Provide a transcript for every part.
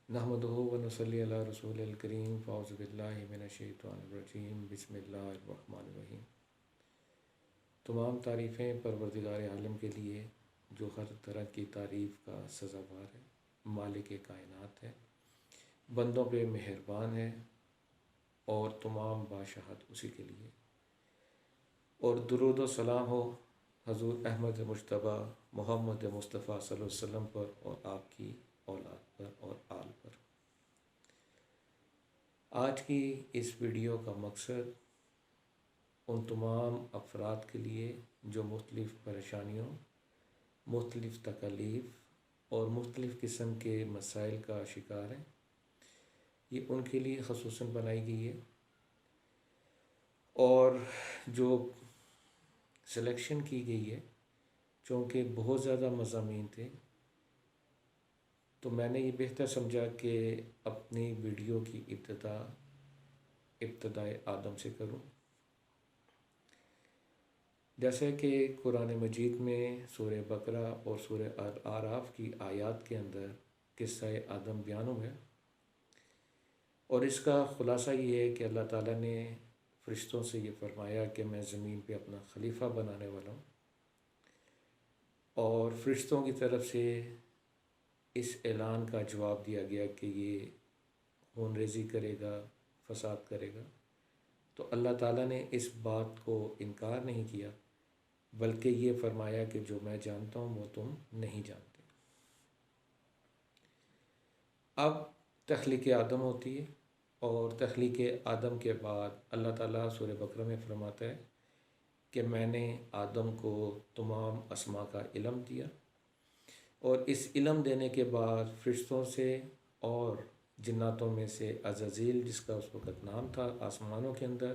نحمدہ و نصلی علی رسول الکریم فاعوذ باللہ من الشیطان الرجیم بسم اللہ الرحمن الرحیم۔ تمام تعریفیں پروردگار عالم کے لیے جو ہر طرح کی تعریف کا سزاوار ہے، مالک کائنات ہے، بندوں پہ مہربان ہے اور تمام بادشاہت اسی کے لیے۔ اور درود و سلام ہو حضور احمد مجتبیٰ محمد مصطفیٰ صلی اللہ علیہ وسلم پر اور آپ کی اولاد پر اور آل پر۔ آج کی اس ویڈیو کا مقصد ان تمام افراد کے لیے جو مختلف پریشانیوں، مختلف تکالیف اور مختلف قسم کے مسائل کا شکار ہیں، یہ ان کے لیے خصوصاً بنائی گئی ہے۔ اور جو سلیکشن کی گئی ہے، چونکہ بہت زیادہ مضامین تھے، تو میں نے یہ بہتر سمجھا کہ اپنی ویڈیو کی ابتدائے آدم سے کروں۔ جیسے کہ قرآن مجید میں سورہ بقرہ اور سورہ اعراف کی آیات کے اندر قصہ آدم بیان ہوا ہے، اور اس کا خلاصہ یہ ہے کہ اللہ تعالیٰ نے فرشتوں سے یہ فرمایا کہ میں زمین پہ اپنا خلیفہ بنانے والا ہوں، اور فرشتوں کی طرف سے اس اعلان کا جواب دیا گیا کہ یہ خون ریزی کرے گا، فساد کرے گا۔ تو اللہ تعالیٰ نے اس بات کو انکار نہیں کیا، بلکہ یہ فرمایا کہ جو میں جانتا ہوں وہ تم نہیں جانتے۔ اب تخلیق آدم ہوتی ہے، اور تخلیق آدم کے بعد اللہ تعالیٰ سورہ بقرہ میں فرماتا ہے کہ میں نے آدم کو تمام اسماء کا علم دیا، اور اس علم دینے کے بعد فرشتوں سے اور جناتوں میں سے عزازیل، جس کا اس وقت نام تھا آسمانوں کے اندر،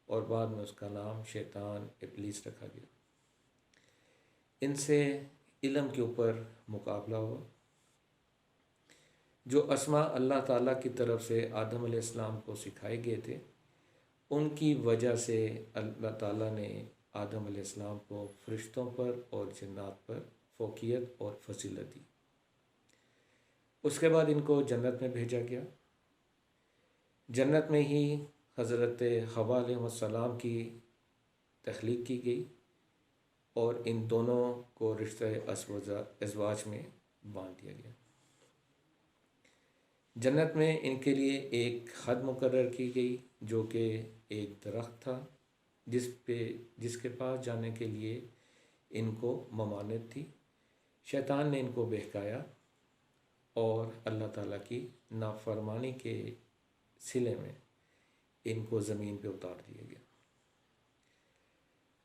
اور بعد میں اس کا نام شیطان ابلیس رکھا گیا، ان سے علم کے اوپر مقابلہ ہوا۔ جو اسماء اللہ تعالیٰ کی طرف سے آدم علیہ السلام کو سکھائے گئے تھے، ان کی وجہ سے اللہ تعالیٰ نے آدم علیہ السلام کو فرشتوں پر اور جنات پر فوقیت اور فضیلت دی۔ اس کے بعد ان کو جنت میں بھیجا گیا۔ جنت میں ہی حضرت حوا علیہ السلام کی تخلیق کی گئی، اور ان دونوں کو رشتہ ازواج میں باندھ دیا گیا۔ جنت میں ان کے لیے ایک حد مقرر کی گئی، جو کہ ایک درخت تھا جس کے پاس جانے کے لیے ان کو ممانعت تھی۔ شیطان نے ان کو بہکایا اور اللہ تعالیٰ کی نافرمانی کے صلے میں ان کو زمین پہ اتار دیا گیا۔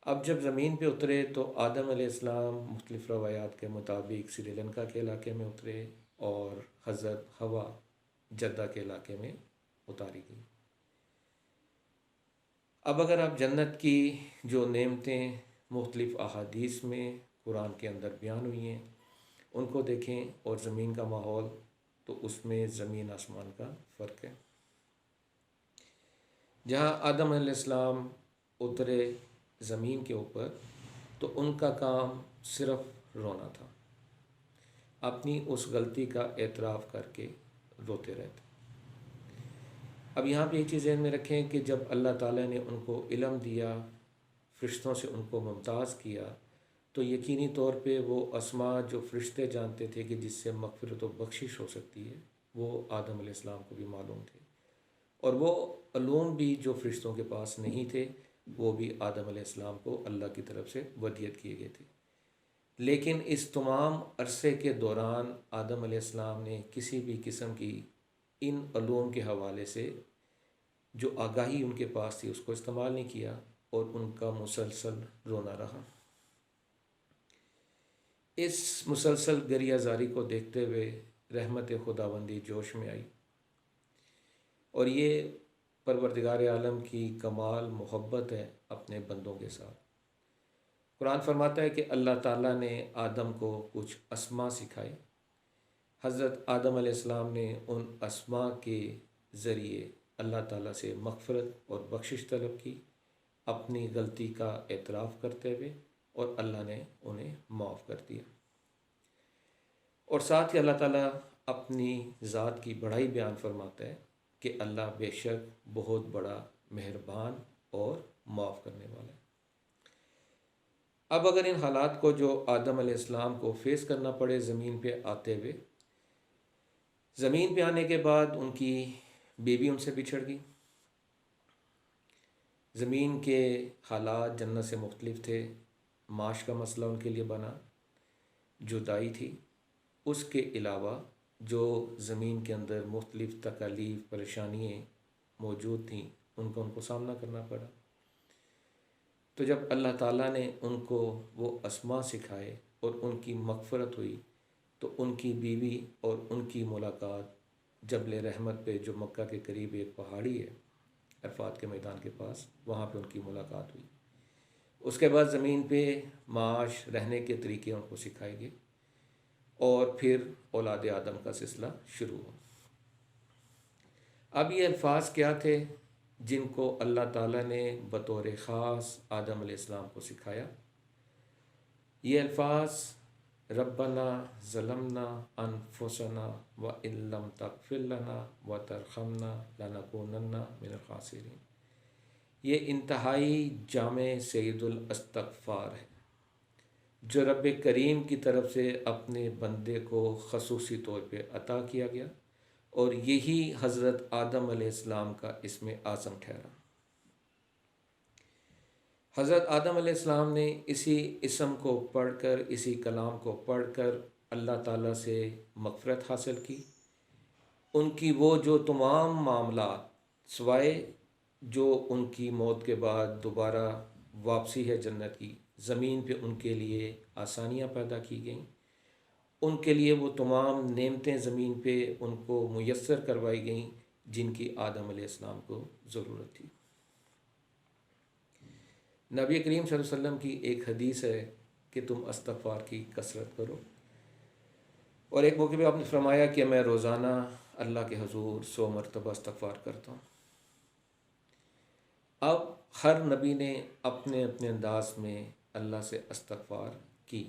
اب جب زمین پہ اترے تو آدم علیہ السلام مختلف روایات کے مطابق سری لنکا کے علاقے میں اترے، اور حضرت حوا جدہ کے علاقے میں اتاری گئی۔ اب اگر آپ جنت کی جو نعمتیں مختلف احادیث میں قرآن کے اندر بیان ہوئی ہیں ان کو دیکھیں، اور زمین کا ماحول، تو اس میں زمین آسمان کا فرق ہے۔ جہاں آدم علیہ السلام اترے زمین کے اوپر، تو ان کا کام صرف رونا تھا، اپنی اس غلطی کا اعتراف کر کے روتے رہتے۔ اب یہاں پہ ایک چیز ذہن میں رکھیں کہ جب اللہ تعالیٰ نے ان کو علم دیا، فرشتوں سے ان کو ممتاز کیا، تو یقینی طور پہ وہ اسماء جو فرشتے جانتے تھے کہ جس سے مغفرت و بخشش ہو سکتی ہے، وہ آدم علیہ السلام کو بھی معلوم تھے، اور وہ علوم بھی جو فرشتوں کے پاس نہیں تھے، وہ بھی آدم علیہ السلام کو اللہ کی طرف سے ودیت کیے گئے تھے۔ لیکن اس تمام عرصے کے دوران آدم علیہ السلام نے کسی بھی قسم کی ان علوم کے حوالے سے جو آگاہی ان کے پاس تھی اس کو استعمال نہیں کیا، اور ان کا مسلسل رونا رہا۔ اس مسلسل گریہ زاری کو دیکھتے ہوئے رحمت خداوندی جوش میں آئی، اور یہ پروردگار عالم کی کمال محبت ہے اپنے بندوں کے ساتھ۔ قرآن فرماتا ہے کہ اللہ تعالیٰ نے آدم کو کچھ اسماء سکھائے۔ حضرت آدم علیہ السلام نے ان اسماء کے ذریعے اللہ تعالیٰ سے مغفرت اور بخشش طلب کی، اپنی غلطی کا اعتراف کرتے ہوئے، اور اللہ نے انہیں معاف کر دیا۔ اور ساتھ ہی اللہ تعالیٰ اپنی ذات کی بڑائی بیان فرماتا ہے کہ اللہ بے شک بہت بڑا مہربان اور معاف کرنے والا ہے۔ اب اگر ان حالات کو جو آدم علیہ السلام کو فیس کرنا پڑے زمین پہ آتے ہوئے، زمین پہ آنے کے بعد ان کی بیوی ان سے بچھڑ گئی، زمین کے حالات جنت سے مختلف تھے، معاش کا مسئلہ ان کے لیے بنا، جدائی تھی، اس کے علاوہ جو زمین کے اندر مختلف تکالیف پریشانیاں موجود تھیں ان کو سامنا کرنا پڑا۔ تو جب اللہ تعالیٰ نے ان کو وہ اسماء سکھائے اور ان کی مغفرت ہوئی، تو ان کی بیوی اور ان کی ملاقات جبل رحمت پہ، جو مکہ کے قریب ایک پہاڑی ہے عرفات کے میدان کے پاس، وہاں پہ ان کی ملاقات ہوئی۔ اس کے بعد زمین پہ معاش رہنے کے طریقے ان کو سکھائے گئے، اور پھر اولاد آدم کا سلسلہ شروع ہوا۔ اب یہ الفاظ کیا تھے جن کو اللہ تعالیٰ نے بطور خاص آدم علیہ السلام کو سکھایا؟ یہ الفاظ ربنا ظلمنا انفسنا وان لم تغفر لنا وترحمنا لنکونن من الخاسرین۔ یہ انتہائی جامع سید الاستغفار ہے جو رب کریم کی طرف سے اپنے بندے کو خصوصی طور پہ عطا کیا گیا، اور یہی حضرت آدم علیہ السلام کا اسم اعظم ٹھہرا۔ حضرت آدم علیہ السلام نے اسی اسم کو پڑھ کر، اسی کلام کو پڑھ کر اللہ تعالیٰ سے مغفرت حاصل کی۔ ان کی وہ جو تمام معاملات، سوائے جو ان کی موت کے بعد دوبارہ واپسی ہے جنت کی، زمین پہ ان کے لیے آسانیاں پیدا کی گئیں، ان کے لیے وہ تمام نعمتیں زمین پہ ان کو میسر کروائی گئیں جن کی آدم علیہ السلام کو ضرورت تھی۔ نبی کریم صلی اللہ علیہ وسلم کی ایک حدیث ہے کہ تم استغفار کی کثرت کرو، اور ایک موقع پہ آپ نے فرمایا کہ میں روزانہ اللہ کے حضور 100 مرتبہ استغفار کرتا ہوں۔ اب ہر نبی نے اپنے اپنے انداز میں اللہ سے استغفار کی،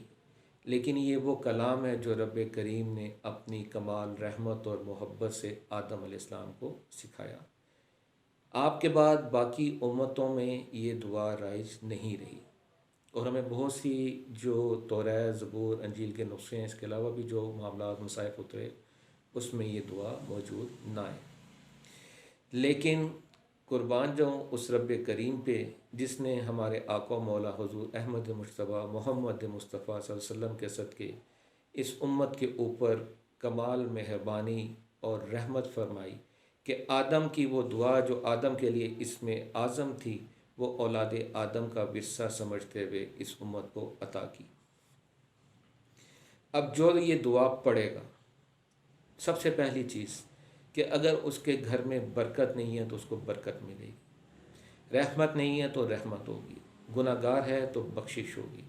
لیکن یہ وہ کلام ہے جو رب کریم نے اپنی کمال رحمت اور محبت سے آدم علیہ السلام کو سکھایا۔ آپ کے بعد باقی امتوں میں یہ دعا رائج نہیں رہی، اور ہمیں بہت سی جو توریت، زبور، انجیل کے نسخے ہیں، اس کے علاوہ بھی جو معاملات مصائف اترے، اس میں یہ دعا موجود نہ ہے۔ لیکن قربان جاؤں اس رب کریم پہ جس نے ہمارے آقا و مولا حضور احمد مجتبیٰ محمد مصطفیٰ صلی اللہ علیہ وسلم کے صدقے اس امت کے اوپر کمال مہربانی اور رحمت فرمائی کہ آدم کی وہ دعا جو آدم کے لیے اسم اعظم تھی، وہ اولاد آدم کا ورثہ سمجھتے ہوئے اس امت کو عطا کی۔ اب جو یہ دعا پڑھے گا، سب سے پہلی چیز کہ اگر اس کے گھر میں برکت نہیں ہے تو اس کو برکت ملے گی، رحمت نہیں ہے تو رحمت ہوگی، گناہ گار ہے تو بخشش ہوگی،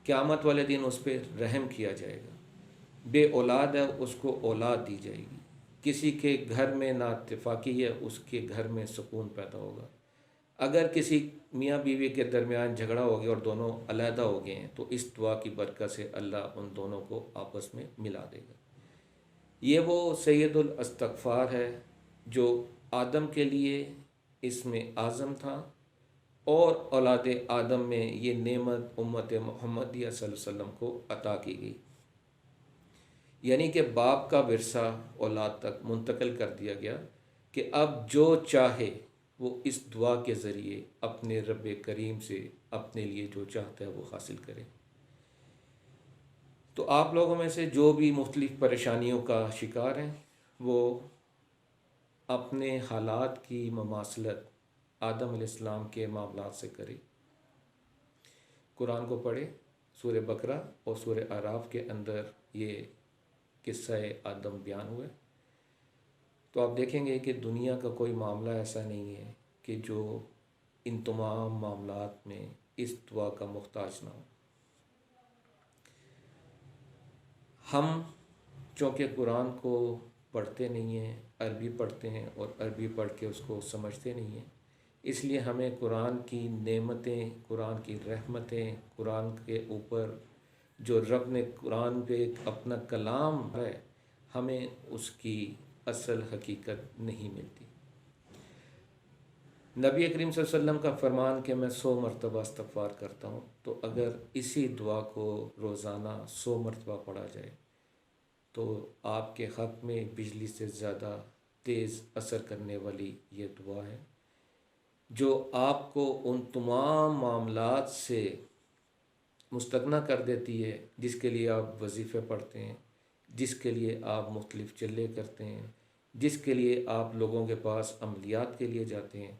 قیامت والے دن اس پہ رحم کیا جائے گا، بے اولاد ہے اس کو اولاد دی جائے گی، کسی کے گھر میں نااتفاقی ہے اس کے گھر میں سکون پیدا ہوگا، اگر کسی میاں بیوی کے درمیان جھگڑا ہو گیا اور دونوں علیحدہ ہو گئے ہیں تو اس دعا کی برکت سے اللہ ان دونوں کو آپس میں ملا دے گا۔ یہ وہ سید الاستغفار ہے جو آدم کے لیے اسم اعظم تھا، اور اولاد آدم میں یہ نعمت امت محمدیہ صلی اللہ علیہ وسلم کو عطا کی گئی، یعنی کہ باپ کا ورثہ اولاد تک منتقل کر دیا گیا کہ اب جو چاہے وہ اس دعا کے ذریعے اپنے رب کریم سے اپنے لیے جو چاہتا ہے وہ حاصل کرے۔ تو آپ لوگوں میں سے جو بھی مختلف پریشانیوں کا شکار ہیں، وہ اپنے حالات کی مماثلت آدم علیہ السلام کے معاملات سے کرے، قرآن کو پڑھے۔ سورہ بقرہ اور سورہ اعراف کے اندر یہ قصہ آدم بیان ہوئے، تو آپ دیکھیں گے کہ دنیا کا کوئی معاملہ ایسا نہیں ہے کہ جو ان تمام معاملات میں اس دعا کا محتاج نہ ہو۔ ہم چونکہ قرآن کو پڑھتے نہیں ہیں، عربی پڑھتے ہیں اور عربی پڑھ کے اس کو سمجھتے نہیں ہیں، اس لیے ہمیں قرآن کی نعمتیں، قرآن کی رحمتیں، قرآن کے اوپر جو رب نے قرآن پہ اپنا کلام ہے، ہمیں اس کی اصل حقیقت نہیں ملتی۔ نبی کریم صلی اللہ علیہ وسلم کا فرمان کہ میں 100 مرتبہ استغفار کرتا ہوں، تو اگر اسی دعا کو روزانہ 100 مرتبہ پڑھا جائے تو آپ کے حق میں بجلی سے زیادہ تیز اثر کرنے والی یہ دعا ہے، جو آپ کو ان تمام معاملات سے مستغنی کر دیتی ہے جس کے لیے آپ وظیفے پڑھتے ہیں، جس کے لیے آپ مختلف چلے کرتے ہیں، جس کے لیے آپ لوگوں کے پاس عملیات کے لیے جاتے ہیں۔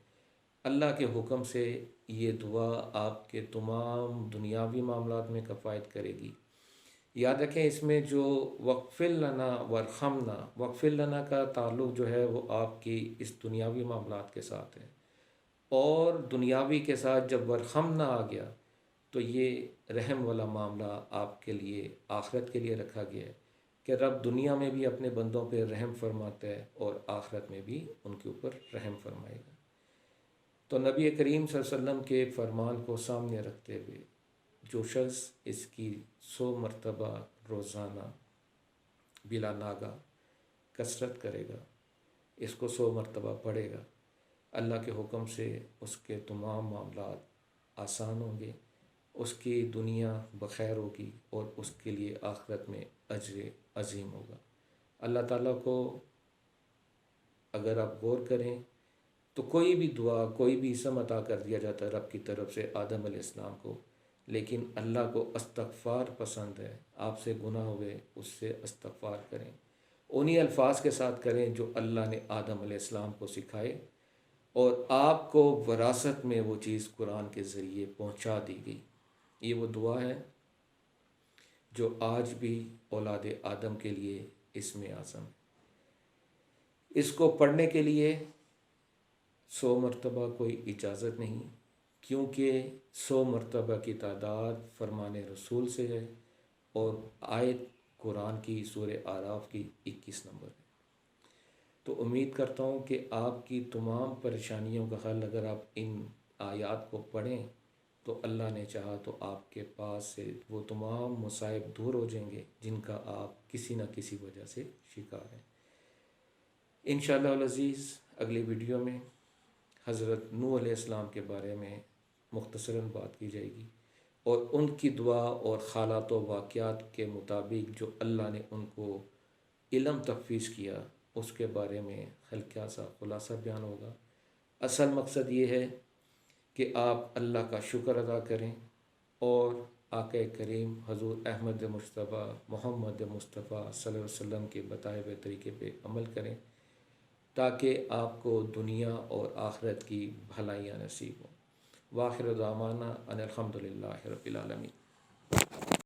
اللہ کے حکم سے یہ دعا آپ کے تمام دنیاوی معاملات میں کفایت کرے گی۔ یاد رکھیں اس میں جو وغفر لنا ورحمنا، وغفر لنا کا تعلق جو ہے وہ آپ کی اس دنیاوی معاملات کے ساتھ ہے، اور دنیاوی کے ساتھ جب ورحمنا آ گیا تو یہ رحم والا معاملہ آپ کے لیے آخرت کے لیے رکھا گیا ہے کہ رب دنیا میں بھی اپنے بندوں پہ رحم فرماتا ہے اور آخرت میں بھی ان کے اوپر رحم فرمائے گا۔ تو نبی کریم صلی اللہ علیہ وسلم کے فرمان کو سامنے رکھتے ہوئے جو شخص اس کی 100 مرتبہ روزانہ بلا ناگہ کثرت کرے گا، اس کو 100 مرتبہ پڑھے گا، اللہ کے حکم سے اس کے تمام معاملات آسان ہوں گے، اس کی دنیا بخیر ہوگی اور اس کے لیے آخرت میں اجر عظیم ہوگا۔ اللہ تعالیٰ کو اگر آپ غور کریں تو کوئی بھی دعا، کوئی بھی اسم عطا کر دیا جاتا ہے رب کی طرف سے آدم علیہ السلام کو، لیکن اللہ کو استغفار پسند ہے۔ آپ سے گناہ ہوئے اس سے استغفار کریں، انہی الفاظ کے ساتھ کریں جو اللہ نے آدم علیہ السلام کو سکھائے، اور آپ کو وراثت میں وہ چیز قرآن کے ذریعے پہنچا دی گئی۔ یہ وہ دعا ہے جو آج بھی اولاد آدم کے لیے اسم اعظم ہے۔ اس کو پڑھنے کے لیے 100 مرتبہ کوئی اجازت نہیں، کیونکہ 100 مرتبہ کی تعداد فرمان رسول سے ہے، اور آیت قرآن کی سورہ اعراف کی 21 نمبر ہے۔ تو امید کرتا ہوں کہ آپ کی تمام پریشانیوں کا حل اگر آپ ان آیات کو پڑھیں تو اللہ نے چاہا تو آپ کے پاس سے وہ تمام مصائب دور ہو جائیں گے جن کا آپ کسی نہ کسی وجہ سے شکار ہیں۔ انشاءاللہ العزیز اگلی ویڈیو میں حضرت نوح علیہ السلام کے بارے میں مختصراً بات کی جائے گی، اور ان کی دعا اور حالات و واقعات کے مطابق جو اللہ نے ان کو علم تحفیظ کیا اس کے بارے میں ہلکا سا خلاصہ بیان ہوگا۔ اصل مقصد یہ ہے کہ آپ اللہ کا شکر ادا کریں اور آقا کریم حضور احمد مصطفیٰ محمد مصطفیٰ صلی اللہ علیہ وسلم کے بتائے ہوئے طریقے پہ عمل کریں، تاکہ آپ کو دنیا اور آخرت کی بھلائیاں نصیب ہوں۔ وآخر دعوانا ان الحمد للہ رب العالمین۔